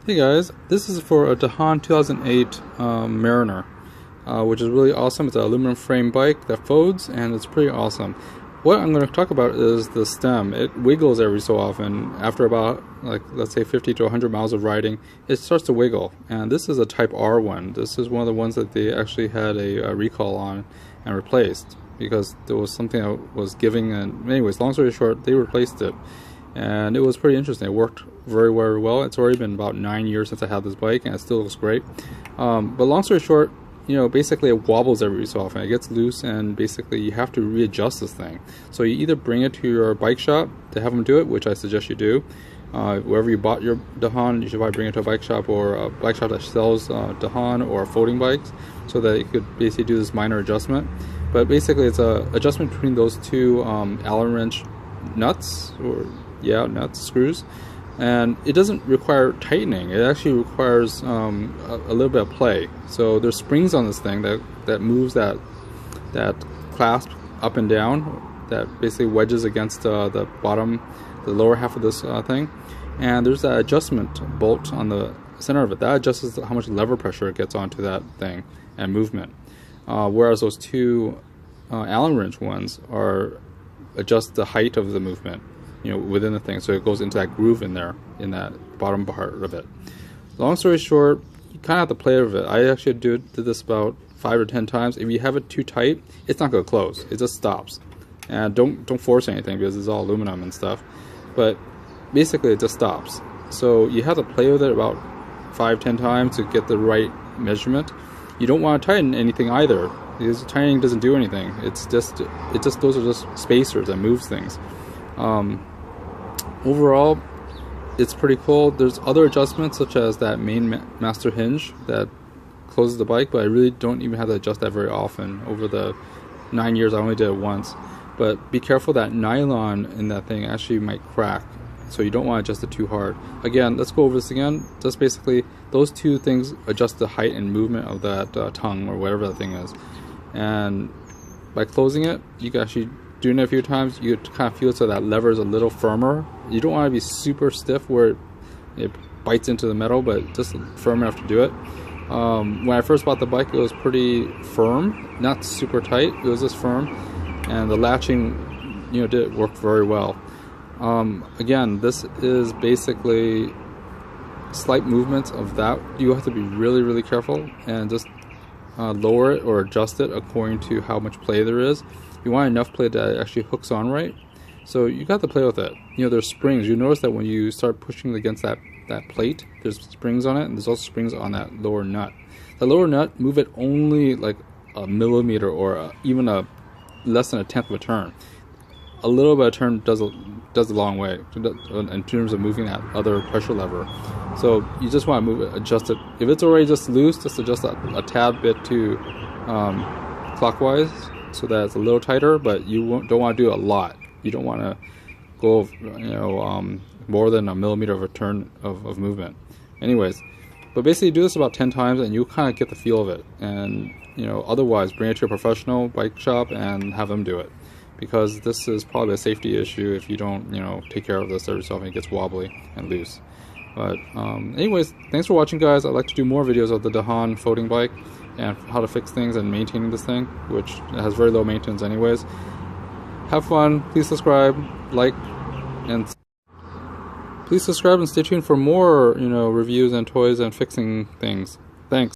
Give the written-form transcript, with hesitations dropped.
Hey guys, this is for a Dahon 2008 Mariner, which is really awesome. It's an aluminum frame bike that folds, and it's pretty awesome. What I'm going to talk about is the stem. It wiggles every so often. After about, like, let's say 50 to 100 miles of riding, it starts to wiggle. And this is a Type R one. This is one of the ones that they actually had a recall on and replaced because there was something that was giving. And anyways, long story short, they replaced it. And it was pretty interesting. It worked very, very well. It's already been about 9 years since I had this bike, and it still looks great. But long story short, basically it wobbles every so often. It gets loose, and basically you have to readjust this thing. So you either bring it to your bike shop to have them do it, which I suggest you do. Wherever you bought your Dahon, you should probably bring it to a bike shop or a bike shop that sells Dahon or folding bikes, so that you could basically do this minor adjustment. But basically it's a adjustment between those two Allen wrench nuts, screws, and it doesn't require tightening. It actually requires a little bit of play. So there's springs on this thing that moves that clasp up and down, that basically wedges against the lower half of this thing, and there's that adjustment bolt on the center of it that adjusts how much lever pressure it gets onto that thing and movement, whereas those two Allen wrench ones adjust the height of the movement within the thing, so it goes into that groove in there, in that bottom part of it. Long story short, you kind of have to play with it. I actually did this about 5 or 10 times. If you have it too tight, it's not going to close. It just stops. And don't force anything because it's all aluminum and stuff. But basically, it just stops. So you have to play with it about 5-10 times to get the right measurement. You don't want to tighten anything either, because tightening doesn't do anything. Those are just spacers that moves things. Overall, it's pretty cool. There's other adjustments, such as that main master hinge that closes the bike, but I really don't even have to adjust that very often. Over the 9 years, I only did it once. But be careful, that nylon in that thing actually might crack, so you don't want to adjust it too hard. Again, let's go over this again. Just basically, those two things adjust the height and movement of that tongue, or whatever that thing is. And by closing it, you can actually, doing it a few times, you kind of feel so that lever is a little firmer. You don't want to be super stiff where it bites into the metal, but just firm enough to do it. When I first bought the bike, it was pretty firm, not super tight. It was just firm, and the latching, did work very well. Again, this is basically slight movements of that. You have to be really, really careful and just lower it or adjust it according to how much play there is. You want enough play that it actually hooks on right. So you got to play with it. There's springs. You notice that when you start pushing against that plate, there's springs on it, and there's also springs on that lower nut. The lower nut, move it only like a millimeter or even less than a tenth of a turn. A little bit of turn does a long way in terms of moving that other pressure lever. So you just want to move it, adjust it. If it's already just loose, just adjust that a tad bit to clockwise, so that it's a little tighter, but you don't want to do a lot. You don't want to go, more than a millimeter of a turn of movement. Anyways, but basically do this about 10 times, and you kind of get the feel of it. And otherwise, bring it to a professional bike shop and have them do it, because this is probably a safety issue if you don't, take care of this every so often. It gets wobbly and loose. But anyways, thanks for watching, guys. I'd like to do more videos of the Dahon folding bike and how to fix things and maintaining this thing, which has very low maintenance anyways. Have fun. Please subscribe, like, and please subscribe and stay tuned for more reviews and toys and fixing things. Thanks.